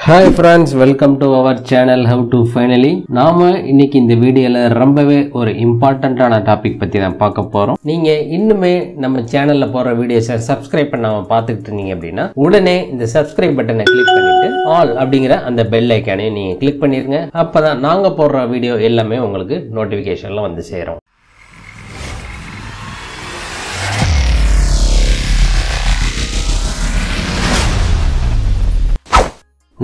Hi friends, welcome to our channel How to Finally. நாம இன்னைக்கு இந்த வீடியோல ரொம்பவே ஒரு இம்பார்ட்டன்ட்டான டாபிக் பத்தி தான் பார்க்க போறோம். நீங்க இன்னுமே நம்ம சேனல்ல போற வீடியோஸை சப்ஸ்கிரைப் பண்ணாம பார்த்துக்கிட்டு இருந்தீங்க அப்படின்னா உடனே இந்த சப்ஸ்கிரைப் பட்டனை கிளிக் பண்ணிட்டு ஆல் அப்படிங்கிற அந்த பெல் ஐக்கானையும் நீங்க கிளிக் பண்ணிருங்க. அப்பதான் நாங்க போடுற வீடியோ எல்லாமே உங்களுக்கு நோட்டிபிகேஷன்ல வந்து சேரும்.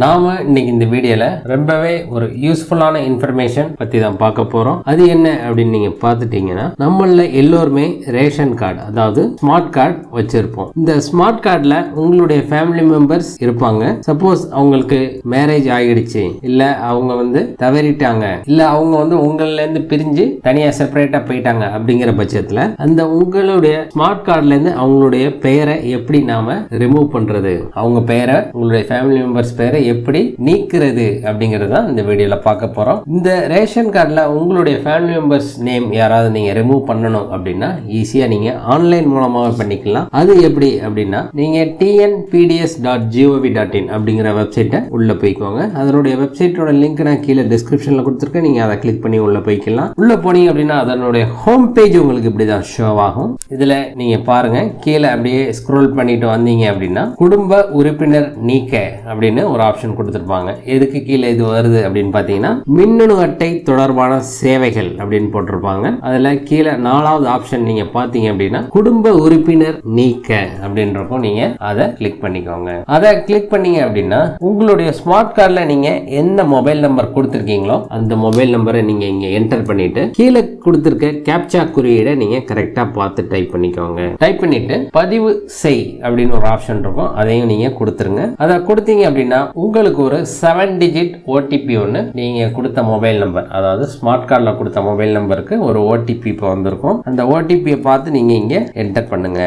நாம இன்னைக்கு இந்த வீடியோல ரொம்பவே ஒரு யூஸ்ஃபுல்லான இன்ஃபர்மேஷன் பத்தி தான் பார்க்க போறோம். அது என்ன அப்படின்னு நீங்க பார்த்துட்டீங்கன்னா, நம்மள எல்லோருமே ரேஷன் கார்டு, அதாவது ஸ்மார்ட் கார்டு வச்சிருப்போம். இந்த ஸ்மார்ட் கார்டுல உங்களுடைய ஃபேமிலி மெம்பர்ஸ் இருப்பாங்க. சப்போஸ் அவங்களுக்கு மேரேஜ் ஆகிடுச்சு, இல்ல அவங்க தவறிட்டாங்க, இல்ல அவங்க உங்கள்ல இருந்து பிரிஞ்சு தனியா செப்பரேட்டா போயிட்டாங்க அப்படிங்கிற பட்சத்துல அந்த உங்களுடைய ஸ்மார்ட் கார்டுல இருந்து அவங்களுடைய பெயரை எப்படி நாம ரிமூவ் பண்றது, அவங்க பெயரை, உங்களுடைய ஃபேமிலி மெம்பர்ஸ் பெயரை எப்படி நீக்கிறது அப்படிங்கறத இந்த வீடியோல பார்க்க போறோம். இந்த ரேஷன் கார்டுல உங்களுடைய ஃபேமிலி மெம்பர்ஸ் நேம் யாராவது நீங்க ரிமூவ் பண்ணணும் அப்படின்னா ஈஸியா நீங்க ஆன்லைன் மூலமாக பண்ணிக்கலாம். அது எப்படி அப்படின்னா, நீங்க tnpds.gov.in அப்படிங்கிற வெப்சைட்டை உள்ள போய்க்கோங்க. அதனுடைய வெப்சைட்டோட லிங்க் நான் கீழே டிஸ்கிரிப்ஷன்ல கொடுத்துருக்கேன். நீங்க அதை கிளிக் பண்ணி உள்ள போய்க்கலாம். உள்ள போனீங்க அப்படின்னா அதனுடைய ஹோம் பேஜ் உங்களுக்கு இப்படிதான் ஷோ ஆகும். இதுல நீங்க பாருங்க, கீழே அப்படியே ஸ்க்ரோல் பண்ணிட்டு வந்தீங்க அப்படின்னா குடும்ப உறுப்பினர் நீக்க அப்படின்னு ஒரு ஆப்ஷன் கொடுத்திருப்பாங்க. எதுக்கு கீழே இது வருது அப்படின்னு பாத்தீங்கன்னா, மின்னணு அட்டை தொடர்பான சேவைகள் அப்படின்னு போட்டிருப்பாங்க. அதுல கீழே 4வது ஆப்ஷன் நீங்க பாத்தீங்க அப்படின்னா குடும்ப உறுப்பினர் நீக்க அப்படின்றப்போ நீங்க அதை கிளிக் பண்ணிக்கோங்க. அதை கிளிக் பண்ணீங்க அப்படின்னா உங்களுடைய ஸ்மார்ட் கார்டுல நீங்க என்ன மொபைல் நம்பர் கொடுத்திருக்கீங்களோ அந்த மொபைல் நம்பரை நீங்க இங்க என்டர் பண்ணிட்டு கீழே கொடுத்திருக்க கேப்சா குறியீடை நீங்க கரெக்டா பார்த்து டைப் பண்ணிக்கோங்க. டைப் பண்ணிட்டு பதிவு செய் அப்படின்னு ஒரு ஆப்ஷன் இருக்கும், அதையும் நீங்க கொடுத்துருங்க. அதை கொடுத்தீங்க அப்படின்னா உங்களுக்கு ஒரு 7 டிஜிட் ஓடிபி ஒன்று நீங்க கொடுத்த மொபைல் நம்பர், அதாவது ஸ்மார்ட் கார்டில் கொடுத்த மொபைல் நம்பருக்கு ஒரு ஓடிபி இப்போ வந்திருக்கும். அந்த ஓடிபியை பார்த்து நீங்க இங்க என்டர் பண்ணுங்க.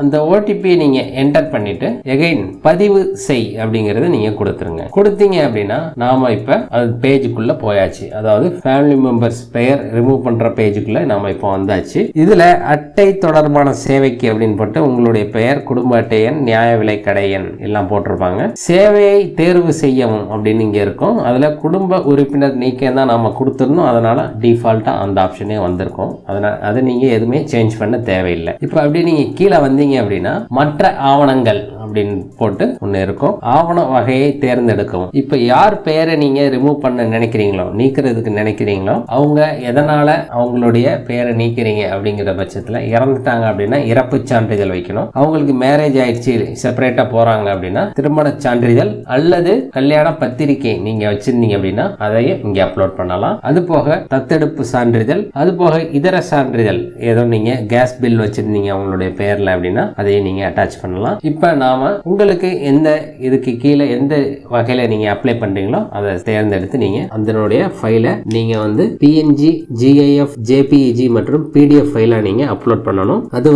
அந்த ஓடிபியை நீங்க என்டர் பண்ணிட்டு எகைன் பதிவு செய் அப்படிங்கறத நீங்க கொடுத்துருங்க. கொடுத்தீங்க அப்படின்னா நாம இப்ப அது பேஜுக்குள்ள போயாச்சு. அதாவது ஃபேமிலி மெம்பர்ஸ் பெயர் ரிமூவ் பண்ற பேஜுக்குள்ள நாம இப்ப வந்தாச்சு. இதுல அட்டை தொடர்பான சேவைக்கு அப்படின்னு போட்டு உங்களுடைய பெயர், குடும்ப அட்டை எண், நியாய விலை கடை எண் எல்லாம் போட்டிருப்பாங்க. சேவையை தேர்வு செய்யவும் அப்படின்னு இங்க இருக்கும். அதுல குடும்ப உறுப்பினர் நீக்க தான் நாம கொடுத்துருந்தோம். அதனால டிஃபால்ட்டா அந்த ஆப்ஷனே வந்திருக்கும். அதனால அதை நீங்க எதுவுமே சேஞ்ச் பண்ண தேவையில்லை. இப்ப அப்படியே நீங்க கீழே வந்தீங்க அப்படின்னா மற்ற ஆவணங்கள் அப்படின்னு போட்டு ஒண்ணு இருக்கும். ஆவண வகையை தேர்ந்தெடுக்கவும். இப்ப யார் பெயரை நீங்க ரிமூவ் பண்ண நினைக்கிறீங்களோ, நீக்கிறதுக்கு நினைக்கிறீங்களோ, அவங்க எதனால அவங்களுடைய பெயரை நீக்கிறீங்க அப்படிங்கிற பட்சத்துல இறந்துட்டாங்க அப்படின்னா இறப்பு சான்றிதழ் வைக்கணும். அவங்களுக்கு மேரேஜ் ஆயிடுச்சு, செப்பரேட்டா போறாங்க அப்படின்னா திருமண சான்றிதழ் அல்லது கல்யாண பத்திரிகை நீங்க வச்சிருந்தீங்க அப்படின்னா அதையும் இங்க அப்லோட் பண்ணலாம். அது போக தத்தெடுப்பு சான்றிதழ், அது போக இதர சான்றிதழ், ஏதோ நீங்க கேஸ் பில் வச்சிருந்தீங்க அவங்களுடைய பெயர்ல அப்படின்னா அதையும் நீங்க அட்டாச் பண்ணலாம். இப்ப நாம உங்களுக்கு எந்த இதுக்கு கீழே எந்த வகையில நீங்க அப்ளை பண்றீங்களோ அதை தேர்ந்தெடுத்து நீங்க அதனுடைய ஃபைலை நீங்க PNG, GIF, JPEG மற்றும் PDF ஃபைலா நீங்க அப்லோட் பண்ணணும். அது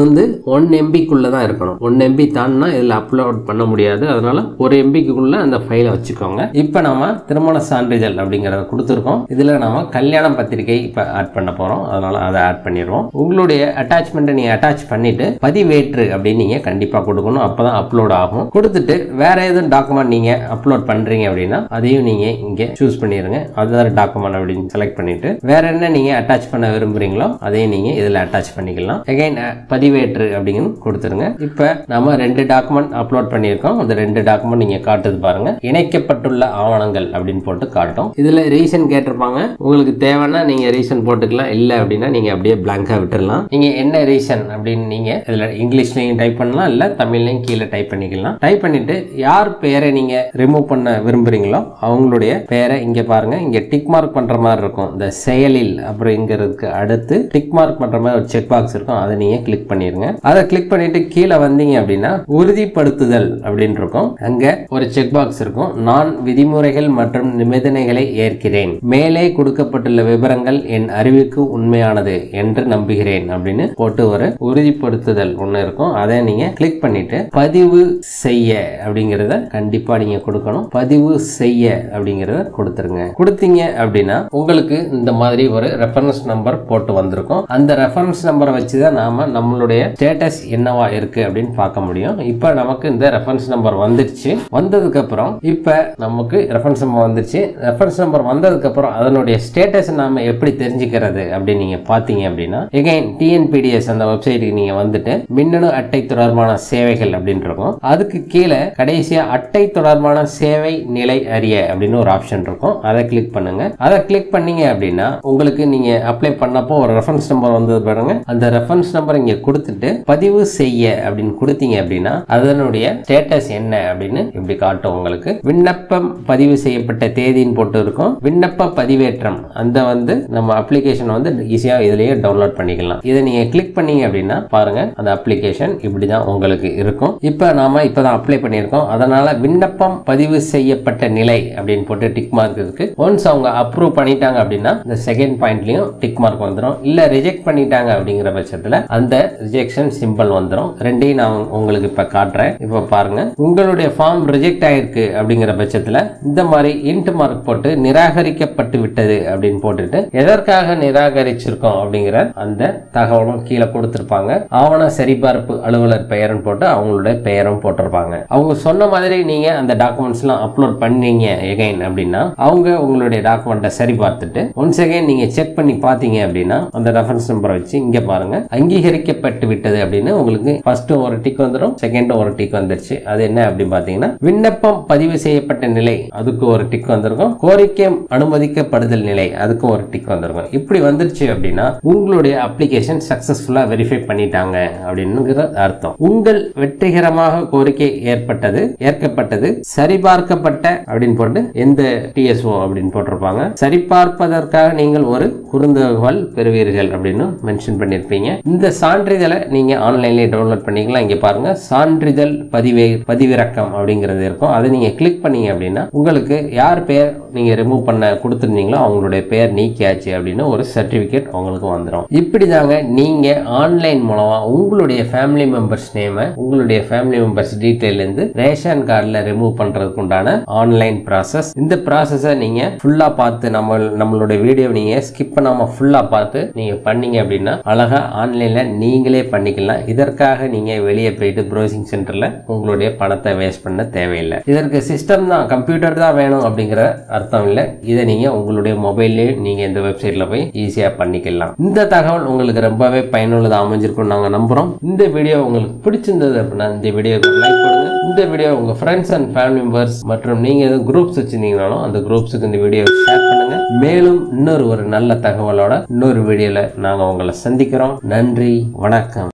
1 MB குள்ள தான் இருக்கணும். 1 MB தாண்டினா இதுல அப்லோட் பண்ண முடியாது. அதனால 1 MB குள்ள அந்த ஃபைலை வச்சுக்கோங்க. இப்ப நாம திருமண சான்றிதழ் அப்படிங்கறத கொடுத்திருக்கோம். இதுல நாம கல்யாண பத்திரிகை இப்ப ஆட் பண்ண போறோம். அதனால அதை ஆட் பண்ணிடுவோம். உங்களுடைய அட்டாச்மெண்ட்டை நீங்க அட்டாச் பண்ணிட்டு பதிவேற்று அப்படின்னு நீங்க கண்டிப்பா கொடுக்கணும். அப்பதான் அப்லோட் ஆகும். கொடுத்துட்டு வேற எதுவும் டாக்குமெண்ட் நீங்க அப்லோட் பண்றீங்க அப்படின்னா அதையும் நீங்க இங்க சூஸ் பண்ணிருங்க. அதர் டாக்குமெண்ட் அப்படின்னு செலக்ட் பண்ணிட்டு வேற என்ன நீங்க அட்டாச் பண்ண விரும்புறீங்களோ அதையும் நீங்க இதுல அட்டாச் பண்ணிக்கலாம். அகைன் பதிவேற்று அப்படின்னு கொடுத்துருங்க. இப்ப நாம 2 டாக்குமெண்ட் அப்லோட் பண்ணியிருக்கோம். அந்த 2 டாக்குமெண்ட் நீங்க காட்டுது பாருங்க, இணைக்கப்பட்டுள்ள ஆவணங்கள் அப்படின்னு போட்டு காட்டும். இதுல ரீசன் கேட்டிருப்பாங்க. உங்களுக்கு தேவைன்னா நீங்க ரீசன் போட்டுக்கலாம், இல்ல அப்படின்னா நீங்க அப்படியே பிளாங்கா விட்டுறலாம். நீங்க என்ன ரீசன் அப்படின்னு நீங்க இதுல இங்கிலீஷ்லயும் டைப் பண்ணலாம், இல்ல தமிழ்லையும் கீழே டைப் பண்ணிக்கலாம். டைப் பண்ணிட்டு யார் பெயரை நீங்க ரிமூவ் பண்ண விரும்புறீங்களோ அவங்களுடைய பெயரை இங்க பாருங்க, இங்க டிக் மார்க் பண்ற மாதிரி இருக்கும். இந்த செயலில் அப்படிங்கிறதுக்கு அடுத்து டிக் மார்க் பண்ற மாதிரி ஒரு செக் பாக்ஸ் இருக்கும். அதை நீங்க கிளிக் பண்ணிருங்க. அதை கிளிக் பண்ணிட்டு கீழே வந்தீங்க அப்படின்னா உறுதிப்படுத்துதல் அப்படின்னு இருக்கும். அங்க ஒரு செக் பாக்ஸ் இருக்கும். நான் விதிமுறைகள் மற்றும் நிபந்தனைகளை ஏற்கிறேன், மேலே கொடுக்கப்பட்டுள்ள விவரங்கள் என் அறிவுக்கு உண்மையானது என்று நம்புகிறேன் அப்படின்னு போட்டு ஒரு உறுதிப்படுத்துதல் ஒண்ணு இருக்கும். அதை நீங்க கிளிக் பண்ணிட்டு பதிவு செய்ய அப்படிங்கறத கண்டிப்பா நீங்க கொடுக்கணும். பதிவு செய்ய அப்படிங்கறத கொடுத்துருங்க. கொடுத்தீங்க அப்படின்னா உங்களுக்கு இந்த மாதிரி ஒரு ரெஃபரன்ஸ் நம்பர் போட்டு வந்திருக்கும். அந்த ரெஃபரன்ஸ் நம்பரை வச்சுதான் நாம நம்மளுடைய ஸ்டேட்டஸ் என்னவா இருக்கு அப்படின்னு பார்க்க முடியும். இப்ப நமக்கு இந்த ரெஃபரன்ஸ் நம்பர் வந்துருச்சு. வந்ததுக்கு அப்புறம் இப்ப நமக்கு ரெஃபரன்ஸ் நம்பர் வந்துருச்சு. ரெஃபரன்ஸ் நம்பர் வந்ததுக்கு அப்புறம் அதனுடைய ஸ்டேட்டஸ் நாம எப்படி தெரிஞ்சுக்கிறது அப்படின்னு நீங்க பாத்தீங்க அப்படின்னா எகைன் டிஎன்பிடிஎஸ் அந்த வெப்சைட்டுக்கு நீங்க வந்துட்டு மின்னணு அட்டை தொடர்பான சேவைகள் அப்படின்னு இருக்கும். அதுக்கு கீழே கடைசியா அட்டை தொடர்பான சேவை நிலை அறிய அப்படின்னு ஒரு ஆப்ஷன் இருக்கும். அதை கிளிக் பண்ணுங்க. அதை கிளிக் பண்ணீங்க அப்படின்னா உங்களுக்கு நீங்க அப்ளை பண்ணப்போ ஒரு ரெஃபரன்ஸ் நம்பர் வந்தது பாருங்க. அந்த ரெஃபரன்ஸ் நம்பர் இங்க கொடுத்துட்டு பதிவு செய்ய அப்படின்னு கொடுத்தீங்க அப்படின்னா அதனுடைய ஸ்டேட்டஸ் என்ன அப்படின்னு இப்படி காட்டும். உங்களுக்கு விண்ணப்பம் பதிவு செய்யப்பட்ட தேதின்னு போட்டு இருக்கும். விண்ணப்ப பதிவேற்றம் அந்த நம்ம அப்ளிகேஷன் ஈஸியா இதுலயே டவுன்லோட் பண்ணிக்கலாம். இதை நீங்க கிளிக் பண்ணீங்க அப்படின்னா பாருங்க அந்த அப்ளிகேஷன் இப்படிதான் உங்களுக்கு இருக்கும். இப்ப நாம இப்பதான் அப்ளை பண்ணியிருக்கோம். அதனால விண்ணப்பம் பதிவு செய்யப்பட்ட நிலை அப்படின்னு போட்டு டிக் மார்க் இருக்கு. ஒன்ஸ் அவங்க அப்ரூவ் பண்ணிட்டாங்க அப்படின்னா இந்த செகண்ட் பாயிண்ட்லயும் டிக் மார்க் வந்துடும். இல்ல ரிஜெக்ட் பண்ணிட்டாங்க அப்படிங்கிற பட்சத்துல அந்த ரிஜெக்ஷன் சிம்பிள் வந்துடும். ரெண்டையும் நான் உங்களுக்கு இப்ப காட்டுறேன். இப்ப பாருங்க உங்களுடைய ஃபார்ம் ரிஜெக்ட் ஆயிருக்கு அப்படிங்கிற பட்சத்துல இந்த மாதிரி இன்ட் மார்க் போட்டு நிராகரிக்கப்பட்டு விட்டது அப்படின்னு போட்டுட்டு எதற்காக நிராகரிச்சிருக்கோம் அப்படிங்கிற அந்த தகவலும் கீழே கொடுத்திருப்பாங்க. ஆவண சரிபார்ப்பு அலுவலர் பெயர்னு போட்டு அவங்களுடைய பெயரும் போட்டிருப்பாங்க. அவங்க சொன்ன மாதிரி நீங்க அந்த டாக்குமெண்ட்ஸ் எல்லாம் அப்லோட் பண்ணீங்க எகைன் அப்படின்னா அவங்க உங்களுடைய டாக்குமெண்ட்டை சரி பார்த்துட்டு ஒன்ஸ் அகைன் நீங்க செக் பண்ணி பாத்தீங்க அப்படின்னா அந்த ரெஃபரன்ஸ் நம்பரை வச்சு இங்க பாருங்க அங்கீகரிக்கப்பட்டு விட்டது அப்படின்னு உங்களுக்கு ஃபர்ஸ்ட் ஒரு டிக் வந்துடும், செகண்ட் ஒரு டிக் வந்துருச்சு. அது என்ன அப்படின்னு பாத்தீங்கன்னா விண்ணப்பம் பதிவு செய்யப்பட்ட நிலை அதுக்கு ஒரு டிக் வந்திருக்கும். கோரிக்கை அனுமதிக்கப்படுதல் நிலை அதுக்கு ஒரு டிக் வந்திருக்கும். இப்படி வந்துருச்சு அப்படின்னா உங்களுடைய அப்ளிகேஷன் சக்சஸ்ஃபுல்லா வெரிஃபை பண்ணிட்டாங்க அப்படின்னு அர்த்தம். உங்கள் வெற்றிகரமாக கோரிக்கை ஏற்கப்பட்டது சரிபார்க்கப்பட்ட அப்படின்னு போட்டு எந்த டிஎஸ்ஓ அப்படின்னு போட்டிருப்பாங்க. சரிபார்ப்பதற்காக நீங்கள் ஒரு குறுந்தகவல் பெறுவீர்கள் அப்படின்னு மென்ஷன் பண்ணிருப்பீங்க. இந்த சான்றிதழை நீங்க ஆன்லைன்லயே டவுன்லோட் பண்ணிக்கலாம். இங்க பாருங்க சான்றிதழ் பதிவிறக்கம் அப்படிங்கிறது இருக்கும். அதை நீங்க கிளிக் பண்ணீங்க அப்படின்னா உங்களுக்கு யார் பெயர் நீங்க ரிமூவ் பண்ண கொடுத்திருந்தீங்களோ அவங்களுடைய பெயர் நீக்கியாச்சு அப்படின்னு ஒரு சர்டிபிகேட் உங்களுக்கு வந்துடும். இப்படிதாங்க நீங்க ஆன்லைன் மூலமா உங்களுடைய ஃபேமிலி மெம்பர்ஸ் நேம் உங்களுடைய ஃபேமிலி மெம்பர்ஸ் டீடைல் இருந்து ரேஷன் கார்டுல ரிமூவ் பண்றதுக்கு உண்டான ஆன்லைன் ப்ராசஸ். இந்த ப்ராசஸை நீங்க ஃபுல்லா பார்த்து நம்மளுடைய வீடியோ நீங்க ஸ்கிப் பண்ணாம ஃபுல்லா பார்த்து நீங்க பண்ணீங்க அப்படின்னா அழகா ஆன்லைன்ல நீங்களே பண்ணிக்கலாம். இதற்காக நீங்க வெளியே போயிட்டு ப்ரௌசிங் சென்டர்ல உங்களுடைய பணத்தை வேஸ்ட் பண்ண தேவையில்லை. இதற்கு சிஸ்டம் தான் கம்ப்யூட்டர் தான் வேணும் அப்படிங்கிற அர்த்தம் இல்லை. இதை நீங்க உங்களுடைய மொபைல்லேயே நீங்க இந்த வெப்சைட்ல போய் ஈஸியா பண்ணிக்கலாம். இந்த தகவல் உங்களுக்கு ரொம்பவே பயனுள்ளதா அமைஞ்சிருக்கும் நாங்க நம்புறோம். இந்த வீடியோ உங்களுக்கு பிடிச்சிருந்தது அப்படின்னா இந்த வீடியோக்கு லைக் பண்ணுங்க. இந்த வீடியோ உங்க ஃப்ரெண்ட்ஸ் அண்ட் ஃபேமிலி மெம்பர்ஸ் மற்றும் நீங்க எதுவும் குரூப்ஸ் வச்சிருந்தீங்கனாலும் அந்த குரூப்ஸுக்கு இந்த வீடியோ ஷேர் பண்ணுங்க. மேலும் இன்னொரு நல்ல தகவலோட இன்னொரு வீடியோல நாங்க உங்களை சந்திக்கிறோம். நன்றி, வணக்கம்.